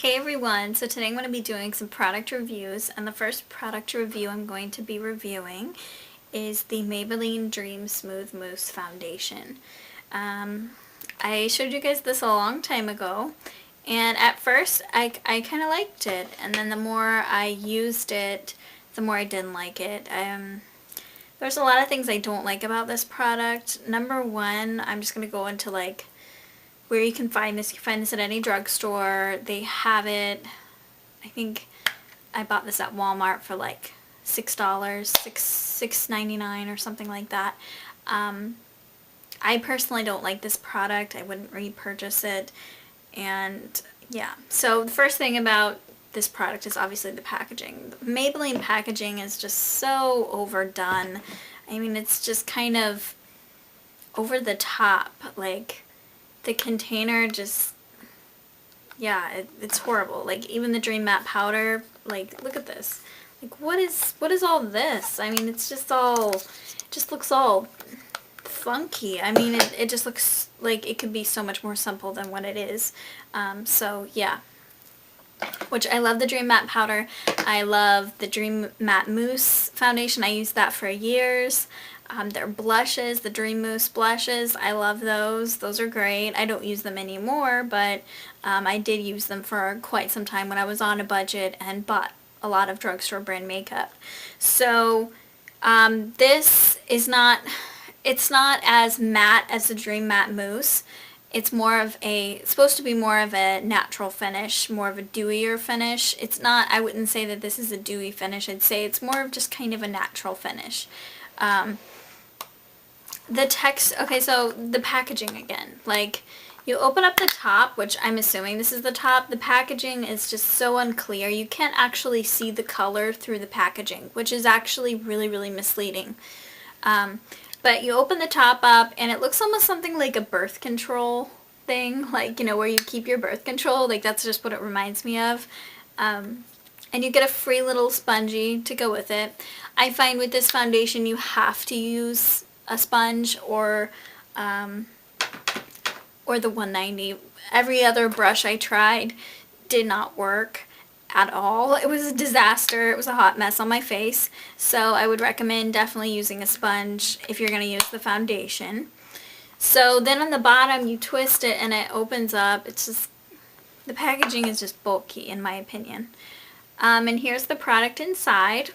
Hey everyone, so today I'm going to be doing some product reviews, and the first product review I'm going to be reviewing is the Maybelline Dream Smooth Mousse Foundation. I showed you guys this a long time ago, and at first I kind of liked it, and then the more I used it, the more I didn't like it. There's a lot of things I don't like about this product. Number one, I'm just going to go into like where you can find this. You can find this at any drugstore. They have it. I think I bought this at Walmart for like $6, $6.99 or something like that. I personally don't like this product. I wouldn't repurchase it. And yeah, so the first thing about this product is obviously the packaging. The Maybelline packaging is just so overdone. I mean, it's just kind of over the top. Like, the container just, yeah, it's horrible. Like, even the Dream Matte Powder, like, look at this. Like, what is all this? I mean, it's just all, just looks all funky. I mean, it just looks like it could be so much more simple than what it is. So, yeah. Which I love the Dream Matte Powder. I love the Dream Matte Mousse foundation. I used that for years. Their blushes, the Dream Mousse blushes, I love those. Those are great. I don't use them anymore, but I did use them for quite some time when I was on a budget and bought a lot of drugstore brand makeup. So this is not, it's not as matte as the Dream Matte Mousse. It's more of a, it's supposed to be more of a natural finish, more of a dewier finish. It's not, I wouldn't say that this is a dewy finish. I'd say it's more of just kind of a natural finish. The text, okay, so the packaging again, like, you open up the top, which I'm assuming this is the top. The packaging is just so unclear. You can't actually see the color through the packaging, which is actually really, really misleading. But you open the top up, and it looks almost something like a birth control thing, like, you know, where you keep your birth control. Like, that's just what it reminds me of. And you get a free little spongy to go with it. I find with this foundation you have to use a sponge or the 190. Every other brush I tried did not work at all. It was a disaster. It was a hot mess on my face. So I would recommend definitely using a sponge if you're going to use the foundation. So then on the bottom you twist it and it opens up. It's just, the packaging is just bulky in my opinion. And here's the product inside.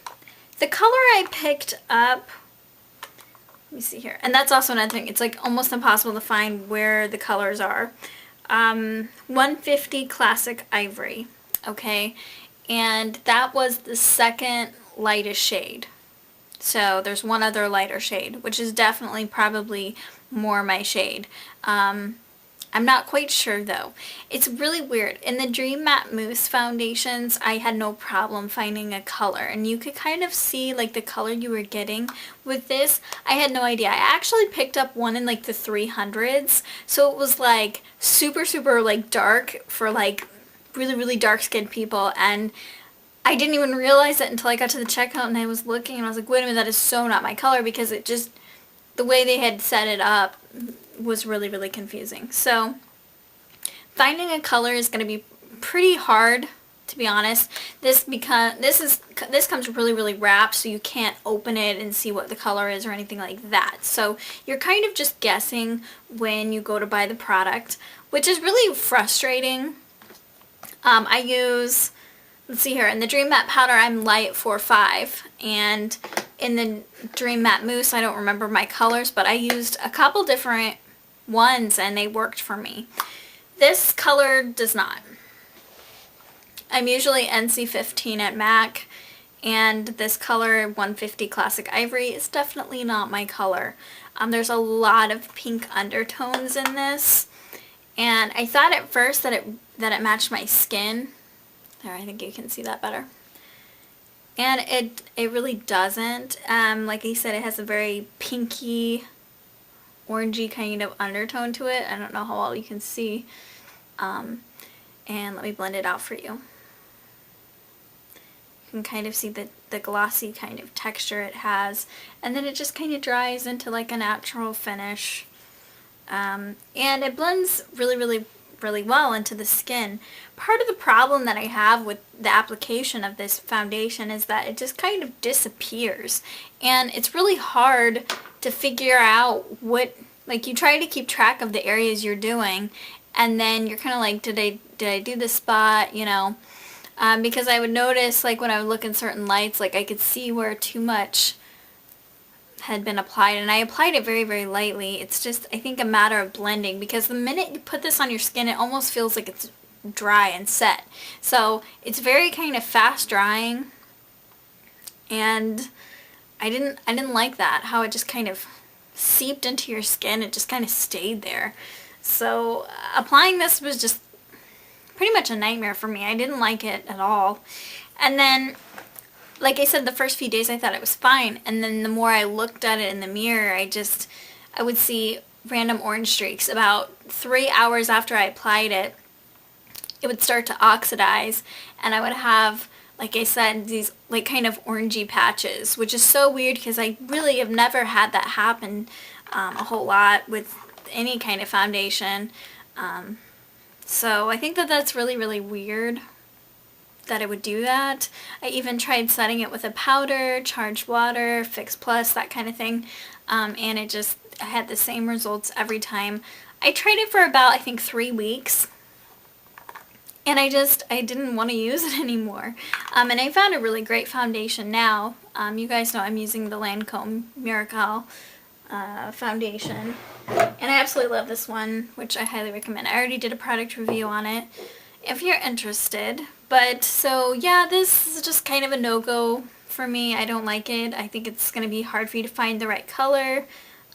The color I picked up, let me see here, and that's also another thing, it's like almost impossible to find where the colors are. 150 Classic Ivory, okay, and that was the second lightest shade. So there's one other lighter shade, which is definitely probably more my shade. I'm not quite sure though. It's really weird. In the Dream Matte Mousse foundations, I had no problem finding a color, and you could kind of see like the color you were getting. With this, I had no idea. I actually picked up one in like the 300s, so it was like super, super like dark for like really, really dark skinned people, and I didn't even realize it until I got to the checkout and I was looking and I was like, wait a minute, that is so not my color, because it just, the way they had set it up was really, really confusing. So finding a color is going to be pretty hard, to be honest. This comes really, really wrapped, so you can't open it and see what the color is or anything like that. So you're kind of just guessing when you go to buy the product, which is really frustrating. I use, let's see here, in the Dream Matte Powder I'm light 4-5, and in the Dream Matte Mousse I don't remember my colors, but I used a couple different ones and they worked for me. This color does not. I'm usually NC15 at MAC, and this color 150 Classic Ivory is definitely not my color. There's a lot of pink undertones in this, and I thought at first that it matched my skin. There, I think you can see that better. And it really doesn't. Like I said, it has a very pinky, orangey kind of undertone to it. I don't know how well you can see. And let me blend it out for you. You can kind of see the glossy kind of texture it has. And then it just kind of dries into like a natural finish. And it blends really, really really well into the skin. Part of the problem that I have with the application of this foundation is that it just kind of disappears. And it's really hard to figure out what, like, you try to keep track of the areas you're doing, and then you're kind of like, did I do this spot, you know? Because I would notice, like, when I would look in certain lights, like, I could see where too much had been applied, and I applied it very, very lightly. It's just, I think, a matter of blending, because the minute you put this on your skin, it almost feels like it's dry and set. So it's very kind of fast drying, and I didn't like that, how it just kind of seeped into your skin. It just kind of stayed there. So applying this was just pretty much a nightmare for me. I didn't like it at all. And then, like I said, the first few days I thought it was fine, and then the more I looked at it in the mirror, I would see random orange streaks. About 3 hours after I applied it, it would start to oxidize, and I would have, like I said, these like kind of orangey patches, which is so weird because I really have never had that happen a whole lot with any kind of foundation. So I think that that's really, really weird that it would do that. I even tried setting it with a powder, charged water, Fix Plus, that kind of thing, and it just had the same results every time. I tried it for about, I think, 3 weeks, and I didn't want to use it anymore. And I found a really great foundation now. You guys know I'm using the Lancome Miracle foundation, and I absolutely love this one, which I highly recommend. I already did a product review on it if you're interested. But so yeah, this is just kind of a no-go for me. I don't like it. I think it's going to be hard for you to find the right color.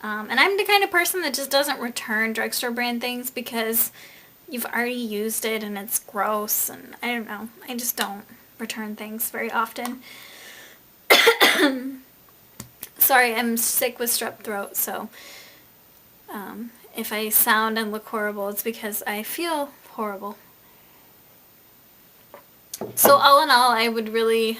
And I'm the kind of person that just doesn't return drugstore brand things because you've already used it and it's gross, and I don't know. I just don't return things very often. Sorry, I'm sick with strep throat, so if I sound and look horrible, it's because I feel horrible. So all in all, I would really,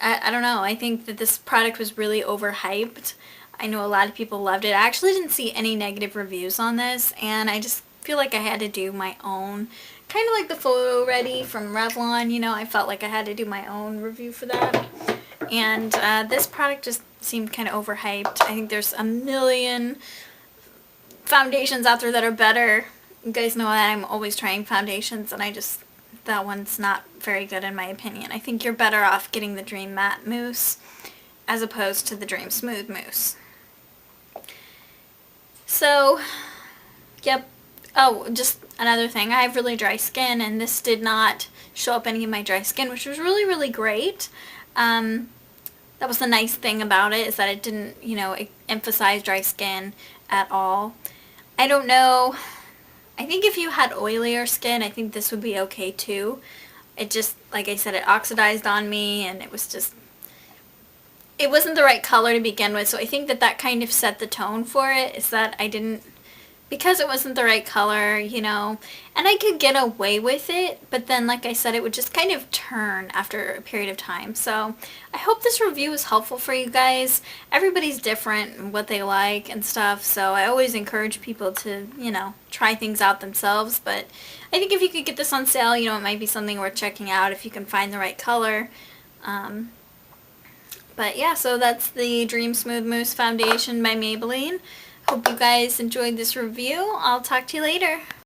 I don't know, I think that this product was really overhyped. I know a lot of people loved it. I actually didn't see any negative reviews on this, and I just feel like I had to do my own, kind of like the Photo Ready from Revlon, you know, I felt like I had to do my own review for that. And this product just seemed kind of overhyped. I think there's a million foundations out there that are better. You guys know that I'm always trying foundations, and that one's not very good in my opinion. I think you're better off getting the Dream Matte Mousse as opposed to the Dream Smooth Mousse. So, yep. Oh, just another thing. I have really dry skin, and this did not show up any of my dry skin, which was really, really great. That was the nice thing about it, is that it didn't, you know, emphasize dry skin at all. I don't know. I think if you had oilier skin, I think this would be okay too. It just, like I said, it oxidized on me, and it wasn't the right color to begin with. So I think that kind of set the tone for it, is that because it wasn't the right color, you know, and I could get away with it, but then, like I said, it would just kind of turn after a period of time. So I hope this review was helpful for you guys. Everybody's different in what they like and stuff, so I always encourage people to, you know, try things out themselves. But I think if you could get this on sale, you know, it might be something worth checking out if you can find the right color. But yeah, so that's the Dream Smooth Mousse Foundation by Maybelline. Hope you guys enjoyed this review. I'll talk to you later.